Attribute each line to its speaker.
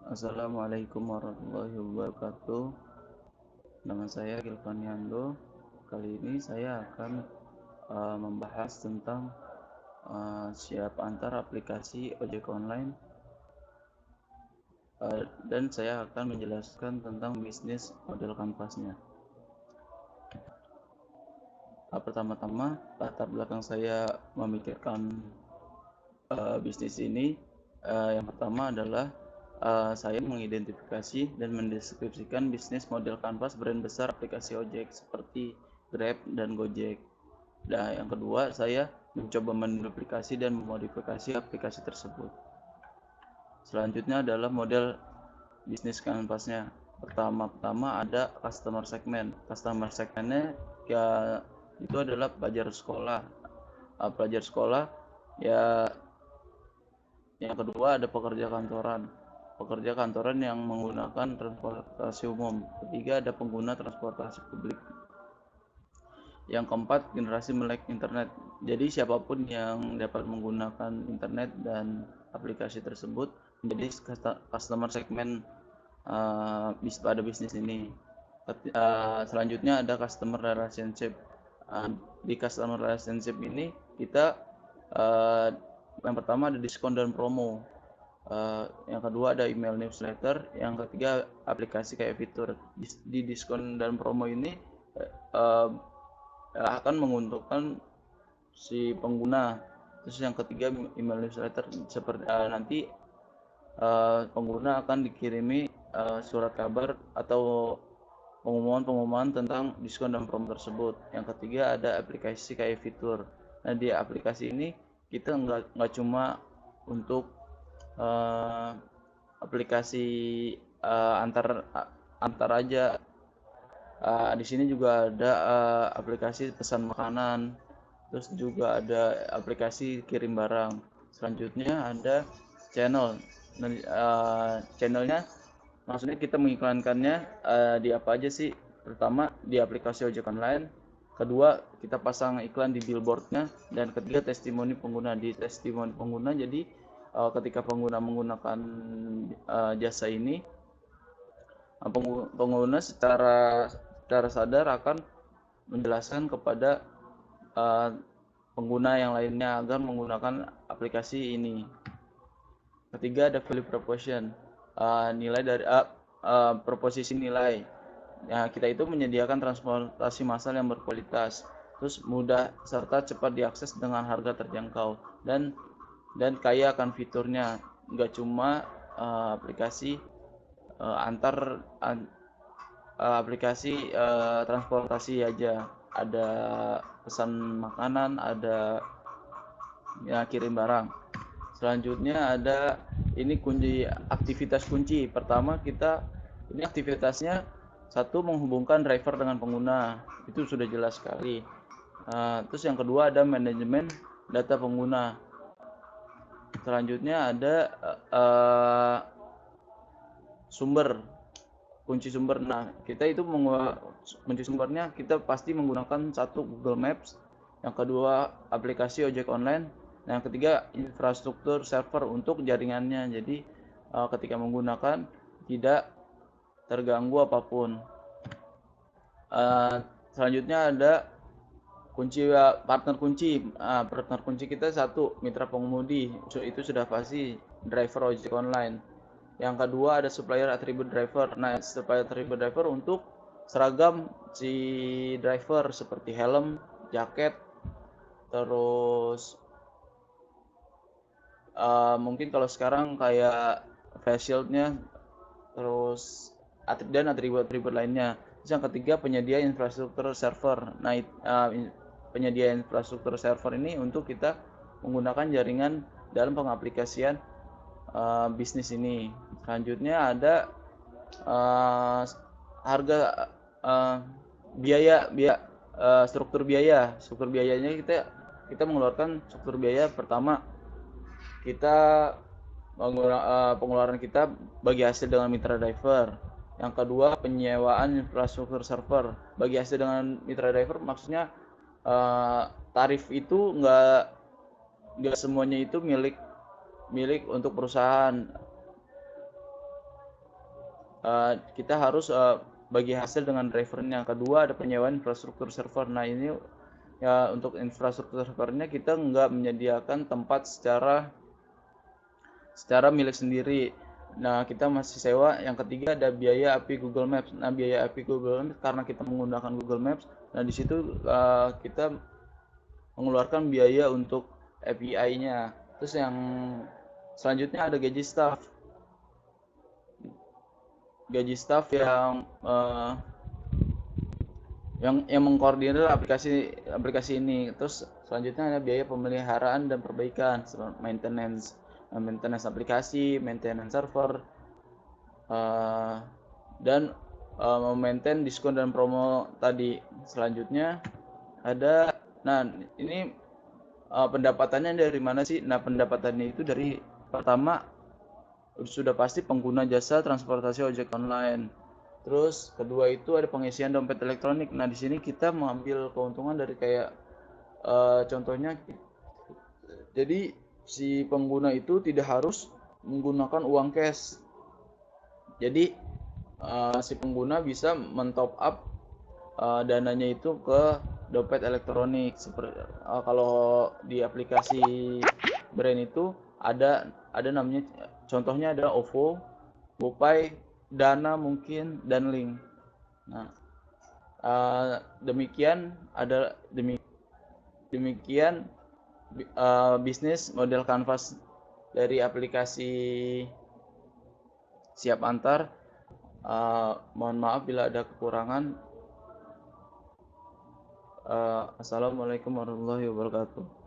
Speaker 1: Assalamualaikum warahmatullahi wabarakatuh. Nama saya Gilvan Yando. Kali ini saya akan membahas tentang siap antar aplikasi ojek online, dan saya akan menjelaskan tentang bisnis model kanvasnya. Pertama-tama, latar belakang saya memikirkan bisnis ini, yang pertama adalah saya mengidentifikasi dan mendeskripsikan bisnis model kanvas brand besar aplikasi ojek seperti Grab dan Gojek. Nah, yang kedua, saya mencoba menduplikasi dan memodifikasi aplikasi tersebut. Selanjutnya adalah model bisnis kanvasnya. Pertama ada customer segment. Customer segmentnya ya itu adalah pelajar sekolah. Pelajar sekolah ya. Yang kedua ada pekerja kantoran. Pekerja kantoran yang menggunakan transportasi umum. Ketiga ada pengguna transportasi publik. Yang keempat, generasi melek internet. Jadi siapapun yang dapat menggunakan internet dan aplikasi tersebut menjadi customer segment pada bisnis ini. Selanjutnya ada customer relationship. Di customer relationship ini kita yang pertama ada diskon dan promo. Yang kedua ada email newsletter. Yang ketiga aplikasi kayak fitur. Di diskon dan promo ini akan menguntungkan si pengguna. Terus yang ketiga email newsletter, seperti nanti pengguna akan dikirimi surat kabar atau pengumuman tentang diskon dan promo tersebut. Yang ketiga ada aplikasi kayak fitur. Nah, di aplikasi ini kita nggak cuma untuk aplikasi antar aja. Di sini juga ada aplikasi pesan makanan, terus juga ada aplikasi kirim barang. Selanjutnya ada channel. Channelnya maksudnya kita mengiklankannya di apa aja sih? Pertama di aplikasi ojek online, kedua kita pasang iklan di billboardnya, dan ketiga testimoni pengguna. Di testimoni pengguna, jadi ketika pengguna menggunakan jasa ini, pengguna secara sadar akan menjelaskan kepada pengguna yang lainnya agar menggunakan aplikasi ini. Ketiga ada value proposition, nilai dari proposisi nilai. Ya, kita itu menyediakan transportasi massal yang berkualitas, terus mudah serta cepat diakses dengan harga terjangkau, dan kaya akan fiturnya. Nggak cuma aplikasi aplikasi transportasi aja, ada pesan makanan, ada ya kirim barang. Selanjutnya ada ini aktivitas kunci. Pertama kita ini aktivitasnya satu menghubungkan driver dengan pengguna, itu sudah jelas sekali. Terus yang kedua ada manajemen data pengguna. Selanjutnya ada kunci sumber. Nah, kita itu kunci sumbernya kita pasti menggunakan satu Google Maps, yang kedua aplikasi ojek online, yang ketiga infrastruktur server untuk jaringannya. Jadi ketika menggunakan tidak terganggu apapun. Selanjutnya ada partner kunci. Partner kunci kita satu mitra pengemudi, itu sudah pasti driver ojek online. Yang kedua ada supplier attribute driver. Nah, supplier attribute driver untuk seragam si driver seperti helm, jaket, terus mungkin kalau sekarang kayak face shieldnya, terus dan atribut-atribut lainnya. Terus yang ketiga penyedia infrastruktur server. Nah, penyedia infrastruktur server ini untuk kita menggunakan jaringan dalam pengaplikasian bisnis ini. Selanjutnya ada harga biaya struktur biaya. Struktur biayanya kita mengeluarkan struktur biaya. Pertama kita pengeluaran kita bagi hasil dengan mitra driver. Yang kedua penyewaan infrastruktur server. Bagi hasil dengan mitra driver maksudnya tarif itu nggak semuanya itu milik untuk perusahaan. kita harus bagi hasil dengan drivernya. Kedua ada penyewaan infrastruktur server. Nah ini ya untuk infrastruktur servernya kita nggak menyediakan tempat secara milik sendiri. Nah kita masih sewa. Yang ketiga ada biaya API Google Maps. Nah biaya API Google Maps karena kita menggunakan Google Maps. Nah di situ kita mengeluarkan biaya untuk API-nya. Terus yang selanjutnya ada gaji staff. Gaji staff yang mengkoordinir aplikasi ini. Terus selanjutnya ada biaya pemeliharaan dan perbaikan, maintenance aplikasi, maintenance server, dan memaintain diskon dan promo tadi. Selanjutnya ada, nah ini pendapatannya dari mana sih? Nah pendapatannya itu dari pertama sudah pasti pengguna jasa transportasi ojek online. Terus kedua itu ada pengisian dompet elektronik. Nah di sini kita mengambil keuntungan dari kayak contohnya, jadi si pengguna itu tidak harus menggunakan uang cash. Jadi si pengguna bisa mentop up dananya itu ke dompet elektronik. Kalau di aplikasi brand itu ada namanya, contohnya ada OVO, GoPay, Dana mungkin, dan Link. Nah, demikian bisnis model Canvas dari aplikasi Siap Antar. Mohon maaf bila ada kekurangan. Assalamualaikum warahmatullahi wabarakatuh.